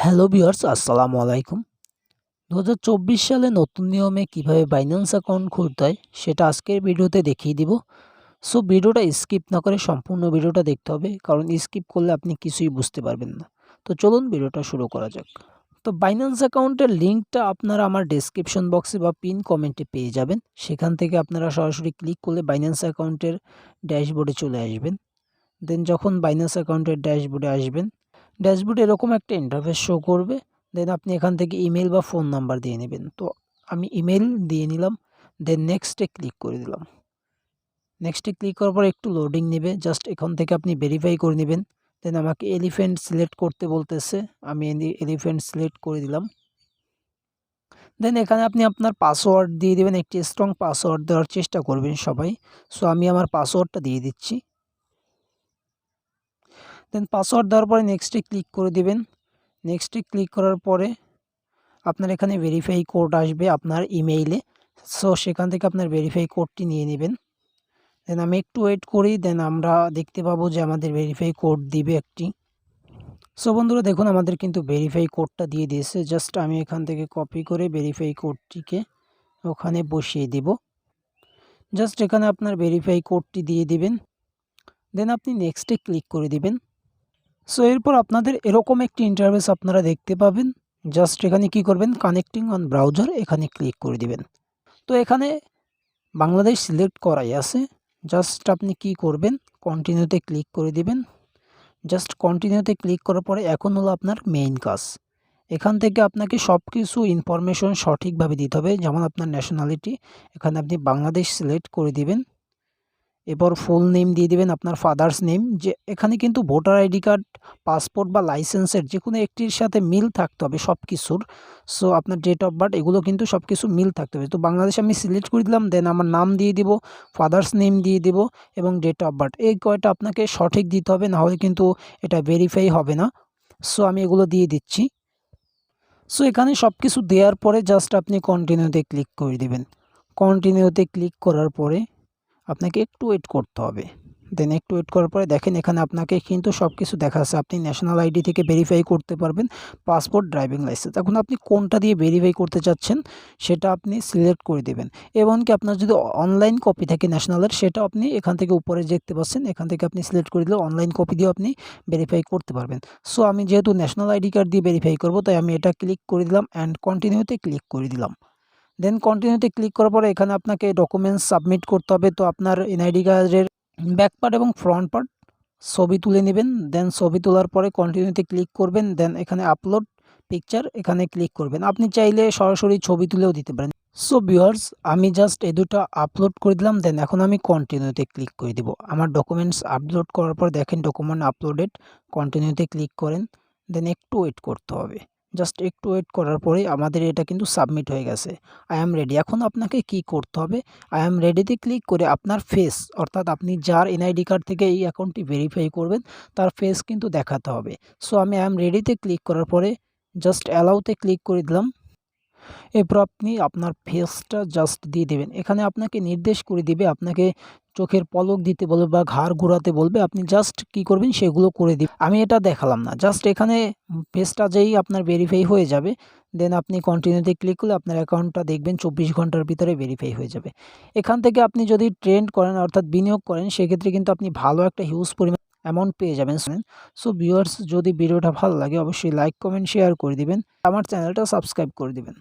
Hello viewers, আসসালামু আলাইকুম। 2024 সালে নতুন নিয়মে কিভাবে বাইন্যান্স অ্যাকাউন্ট খুলতে হয় সেটা আজকের ভিডিওতে দেখিয়ে দিব। সো ভিডিওটা স্কিপ না করে সম্পূর্ণ ভিডিওটা দেখতে হবে, কারণ স্কিপ করলে আপনি কিছুই বুঝতে পারবেন না। তো চলুন ভিডিওটা শুরু করা যাক। তো বাইন্যান্স অ্যাকাউন্টের লিঙ্কটা আপনারা আমার ডেসক্রিপশন বক্সে বা পিন কমেন্টে পেয়ে যাবেন। সেখান থেকে আপনারা সরাসরি ক্লিক করলে বাইন্যান্স অ্যাকাউন্টের ড্যাশবোর্ডে চলে আসবেন। দেন যখন বাইন্যান্স অ্যাকাউন্টের ড্যাশবোর্ডে আসবেন, ড্যাশবোর্ডে এরকম একটা ইন্টারফেস শো করবে। দেন আপনি এখান থেকে ইমেল বা ফোন নাম্বার দিয়ে নেবেন। তো আমি ইমেল দিয়ে নিলাম। দেন নেক্সটে ক্লিক করে দিলাম। নেক্সটে ক্লিক করার পর একটু লোডিং নেবে, জাস্ট এখান থেকে আপনি ভেরিফাই করে নেবেন। দেন আমাকে এলিফ্যান্ট সিলেক্ট করতে বলতেছে, আমি এলিফ্যান্ট সিলেক্ট করে দিলাম। দেন এখানে আপনি আপনার পাসওয়ার্ড দিয়ে দেবেন, একটি স্ট্রং পাসওয়ার্ড দেওয়ার চেষ্টা করবেন সবাই। সো আমি আমার পাসওয়ার্ডটা দিয়ে দিচ্ছি। দেন পাসওয়ার্ড দেওয়ার পরে নেক্সটে ক্লিক করে দিবেন। নেক্সটে ক্লিক করার পরে আপনার এখানে ভেরিফাই কোড আসবে আপনার ইমেইলে। সো সেখান থেকে আপনার ভেরিফাই কোডটি নিয়ে নেবেন। দেন আমি একটু ওয়েট করি, দেন আমরা দেখতে পাবো যে আমাদের ভেরিফাই কোড দিবে একটি। সো বন্ধুরা দেখুন, আমাদের কিন্তু ভেরিফাই কোডটা দিয়ে দিয়েছে। জাস্ট আমি এখান থেকে কপি করে ভেরিফাই কোডটিকে ওখানে বসিয়ে দেব। জাস্ট এখানে আপনার ভেরিফাই কোডটি দিয়ে দিবেন। দেন আপনি নেক্সটে ক্লিক করে দিবেন। সো এরপর আপনাদের এরকম একটি ইন্টারফেস আপনারা দেখতে পাবেন। জাস্ট এখানে কি করবেন, কানেক্টিং অন ব্রাউজার এখানে ক্লিক করে দিবেন। তো এখানে বাংলাদেশ সিলেক্ট করাই আছে। জাস্ট আপনি কি করবেন, কন্টিনিউতে ক্লিক করে দিবেন। জাস্ট কন্টিনিউতে ক্লিক করার পরে এখন হলো আপনার মেইন কাজ। এখান থেকে আপনাকে সব কিছু ইনফরমেশন সঠিকভাবে দিতে হবে। যেমন আপনার ন্যাশনালিটি, এখানে আপনি বাংলাদেশ সিলেক্ট করে দিবেন। এরপর ফুল নেম দিয়ে দিবেন, আপনার ফাদার্স নেম। যে এখানে কিন্তু ভোটার আইডি কার্ড, পাসপোর্ট বা লাইসেন্সের যে কোনো একটির সাথে মিল থাকতে হবে সব কিছুর। সো আপনার ডেট অফ বার্থ এগুলো কিন্তু সব কিছু মিল থাকতে হবে। তো বাংলাদেশ আমি সিলেক্ট করে দিলাম। দেন আমার নাম দিয়ে দিব, ফাদার্স নেম দিয়ে দিব এবং ডেট অফ বার্থ, এই কয়টা আপনাকে সঠিক দিতে হবে, না হলে কিন্তু এটা ভেরিফাই হবে না। সো আমি এগুলো দিয়ে দিচ্ছি। সো এখানে সব কিছু দেওয়ার পরে জাস্ট আপনি কন্টিনিউতে ক্লিক করে দিবেন। কন্টিনিউতে ক্লিক করার পরে আপনাকে একটু ওয়েট করতে হবে। দেন একটু ওয়েট করার পরে দেখেন এখানে আপনাকে কিন্তু সব কিছু দেখাচ্ছে। আপনি ন্যাশনাল আইডি থেকে ভেরিফাই করতে পারবেন, পাসপোর্ট, ড্রাইভিং লাইসেন্স। এখন আপনি কোনটা দিয়ে ভেরিফাই করতে চাচ্ছেন সেটা আপনি সিলেক্ট করে দেবেন। এমনকি আপনার যদি অনলাইন কপি থাকে ন্যাশনালের, সেটা আপনি এখান থেকে উপরে দেখতে পাচ্ছেন, এখান থেকে আপনি সিলেক্ট করে দিলে অনলাইন কপি দিয়েও আপনি ভেরিফাই করতে পারবেন। সো আমি যেহেতু ন্যাশনাল আইডি কার্ড দিয়ে ভেরিফাই করব, তাই আমি এটা ক্লিক করে দিলাম অ্যান্ড কন্টিনিউতে ক্লিক করে দিলাম। দেন কন্টিনিউতে ক্লিক করার পরে এখানে আপনাকে ডকুমেন্টস সাবমিট করতে হবে। তো আপনার এনআইডি কার্ডের ব্যাক পার্ট এবং ফ্রন্ট পার্ট ছবি তুলে নেবেন। দেন ছবি তোলার পরে কন্টিনিউতে ক্লিক করবেন। দেন এখানে আপলোড পিকচার এখানে ক্লিক করবেন। আপনি চাইলে সরাসরি ছবি তুলেও দিতে পারেন। সো ভিউয়ার্স, আমি জাস্ট এই দুটো আপলোড করে দিলাম। দেন এখন আমি কন্টিনিউতে ক্লিক করে দিব। আমার ডকুমেন্টস আপলোড করার পর দেখেন ডকুমেন্ট আপলোডেড, কন্টিনিউতে ক্লিক করেন। দেন একটু ওয়েট করতে হবে। জাস্ট একটু ওয়েট করার পরে আমাদের এটা কিন্তু সাবমিট হয়ে গেছে। I am ready. এখন আপনাকে কি করতে হবে, আই অ্যাম রেডিতে ক্লিক করে আপনার ফেস, অর্থাৎ আপনি যার এনআইডি কার্ড থেকে এই অ্যাকাউন্টটি ভেরিফাই করবেন তার ফেস কিন্তু দেখাতে হবে। সো আমি আই অ্যাম রেডিতে ক্লিক করার পরে জাস্ট অ্যালাউতে ক্লিক করে দিলাম। এরপর আপনি আপনার ফেসটা জাস্ট দিয়ে দেবেন। এখানে আপনাকে নির্দেশ করে দিবে, আপনাকে চোখের পলক দিতে বলবে বা ঘাড় ঘোরাতে বলবে, আপনি জাস্ট কি করবেন সেগুলো করে দিবেন। আমি এটা দেখালাম না, জাস্ট এখানে ফেসটা যেই আপনার ভেরিফাই হয়ে যাবে, দেন আপনি কন্টিনিউতে ক্লিক করলে আপনার অ্যাকাউন্টটা দেখবেন 24 ঘন্টার ভিতরে ভেরিফাই হয়ে যাবে। এখান থেকে আপনি যদি ট্রেড করেন অর্থাৎ বিনিয়োগ করেন, সেক্ষেত্রে কিন্তু আপনি ভালো একটা হিউজ পরিমাণ অ্যামাউন্ট পেয়ে যাবেন। সো ভিউয়ার্স, যদি ভিডিওটা ভালো লাগে অবশ্যই লাইক, কমেন্ট, শেয়ার করে দিবেন। আমার চ্যানেলটা সাবস্ক্রাইব করে দিবেন।